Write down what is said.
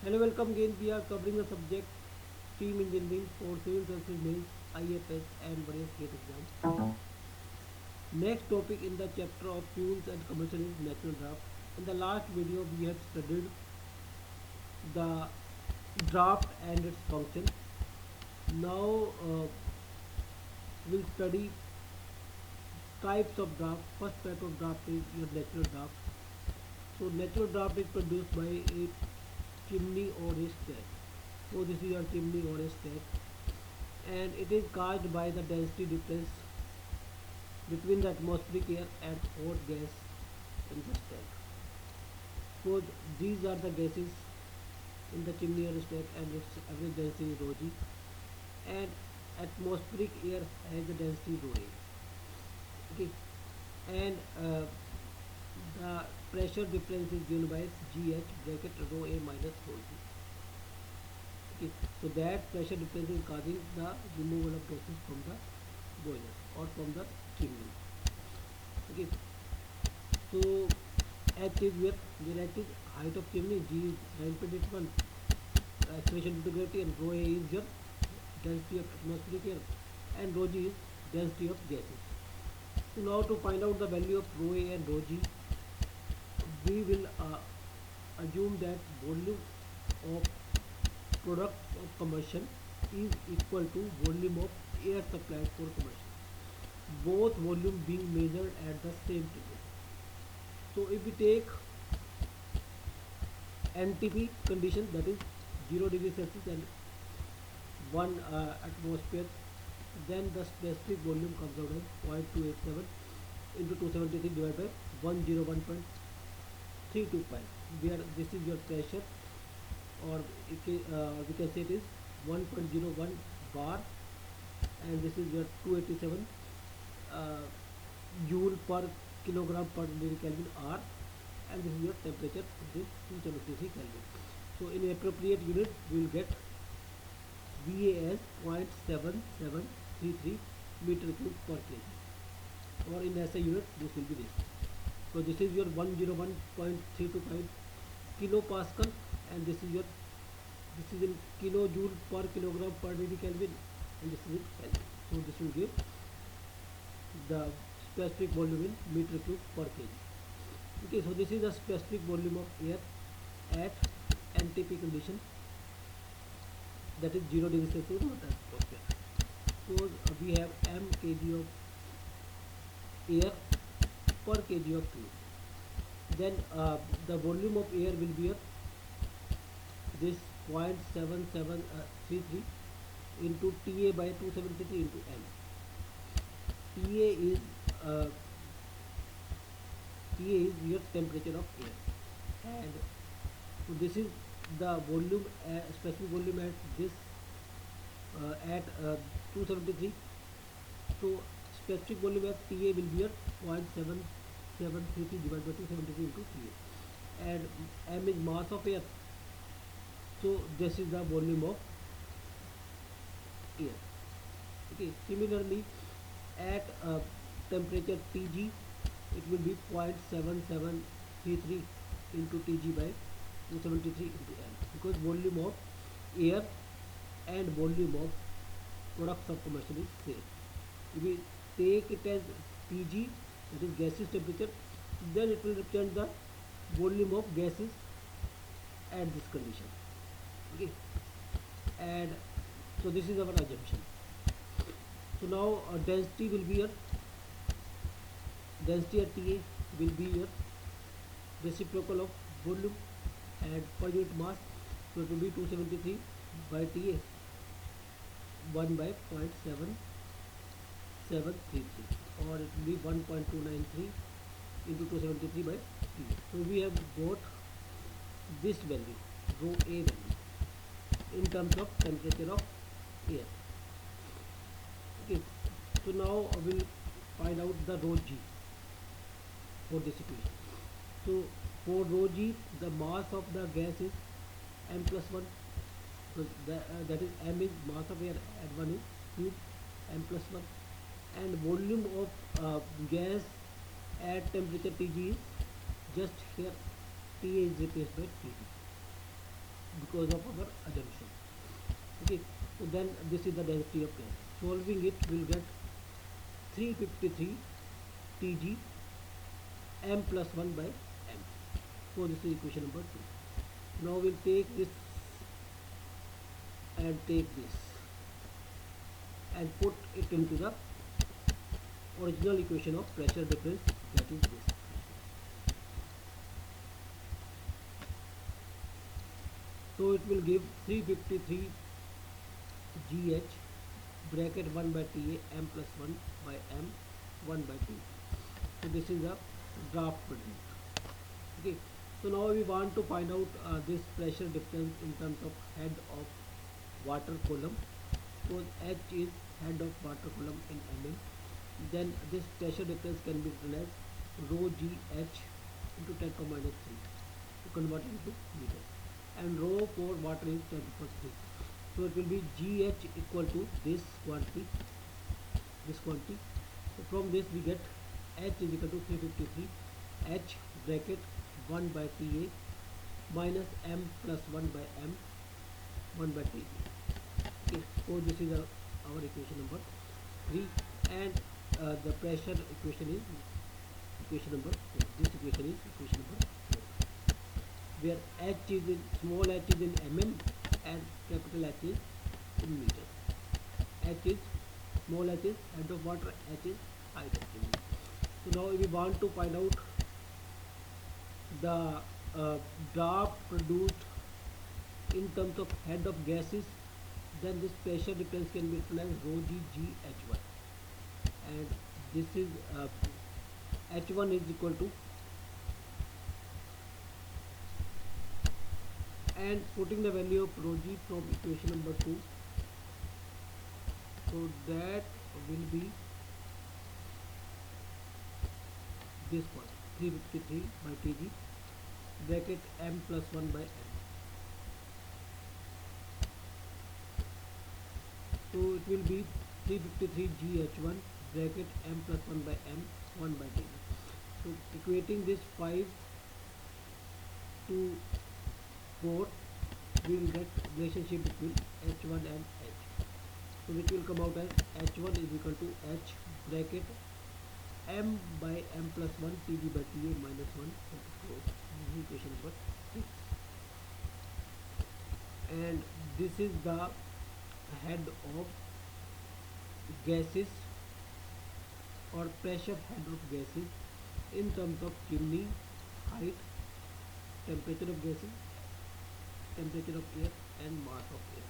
Hello, welcome again. We are covering the subject steam engineering for civil services means IFS and various gate exams. Next topic in the chapter of fuels and combustion is natural draft. In the last video, we have studied the draft and its function. Now we'll study types of draft. First type of draft is your natural draft. So natural draft is produced by a chimney or a stack. So this is your chimney or a stack, and it is caused by the density difference between the atmospheric air and hot gas in the stack. So these are the gases in the chimney or stack, and its average density is rho g, and atmospheric air has a density rho a. Okay, and the pressure difference is given by gh bracket rho a minus rho g. Okay, so that pressure difference is causing the removal of gases from the boiler or from the chimney. Okay, so h is where h is height of chimney, g is 9.81 acceleration due to gravity, and rho a is your density of atmospheric air, and rho g is density of gases. So now to find out the value of rho a and rho g, we will assume that volume of product of combustion is equal to volume of air supplied for combustion, both volume being measured at the same time. So if we take NTP condition, that is 0 degree Celsius and 1 atmosphere, then the specific volume comes out as 0.287 into 273 divided by 101.325, where this is your pressure, or we can say it is 1.01 bar, and this is your 287 uh, joule per kilogram per degree Kelvin R, and this is your temperature, this is 273 Kelvin. So in appropriate unit we will get VA as 0.7733 meter cube per kg, or in SI unit this will be this. So this is your 101.325 kilopascal, and this is in kilojoule per kilogram per degree Kelvin, and this is in Kelvin. So this will give the specific volume in meter cube per kg. Okay, so this is the specific volume of air at NTP condition, that is 0 degree Celsius or atmosphere. So we have m kg of air per kg of fuel. Then the volume of air will be this 0.7733 into TA by 273 into m. TA is uh, TA is your temperature of air, and so this is the volume, specific volume at this at 273. So specific volume at TA will be at 0.7733 divided by 273 into TA, and m is mass of air. So this is the volume of air. Okay, similarly at temperature Tg, it will be 0.7733 into Tg by 273 into m, because volume of air and volume of products of combustion is same. If we take it as Tg, that is gaseous temperature, then it will represent the volume of gases at this condition. Okay, and so this is our assumption. So now density will be your density at TA will be your reciprocal of volume, and per unit mass, so it will be 273 by TA 1 by 0.7733, or it will be 1.293 into 273 by TA. So we have got this value, rho A value, in terms of temperature of air. Okay, so now I will find out the rho G for this equation. So for rho G, the mass of the gas is m plus 1. So that is m is mass of air at 1 is cube m plus 1, and volume of gas at temperature Tg is just here, Ta is replaced by Tg. because of our assumption. Okay, so then this is the density of gas. Solving it will get 353 Tg m plus 1 by m. So this is equation number 2. Now we'll take this and take this and put it into the original equation of pressure difference, that is this. So it will give 353 GH bracket 1 by TA m plus 1 by m 1 by T. So this is a draft produced. Okay. So now we want to find out this pressure difference in terms of head of water column. So H is head of water column in mm. Then this pressure difference can be written as rho GH into 10 to minus 3 to convert it into meter. And rho for water is 10 to plus 3. So it will be GH equal to this quantity. So from this we get H is equal to 353 H bracket 1 by TA minus m plus 1 by m 1 by T. Okay, so this is our equation number 3, and the pressure equation is equation number 4. This equation is equation number 4, where H is in small h is in mm and capital H is in meter. H is small h is head of water, H is height of chimney. So now we want to find out the draft produced in terms of head of gases. Then this pressure difference can be written as rho g H1, and this is H1 is equal to, and putting the value of rho g from equation number 2, so that will be this one 353 by Tg bracket m plus 1 by m. So it will be 353 GH1 bracket m plus 1 by m 1 by Tg. So equating this 5 to 4, we will get relationship between H1 and H. So which will come out as H1 is equal to H bracket m by m plus 1 Tg by Ta minus 1. So this is equation number 6. And this is the head of gases or pressure head of gases in terms of chimney, height, temperature of gases, temperature of air and mass of air.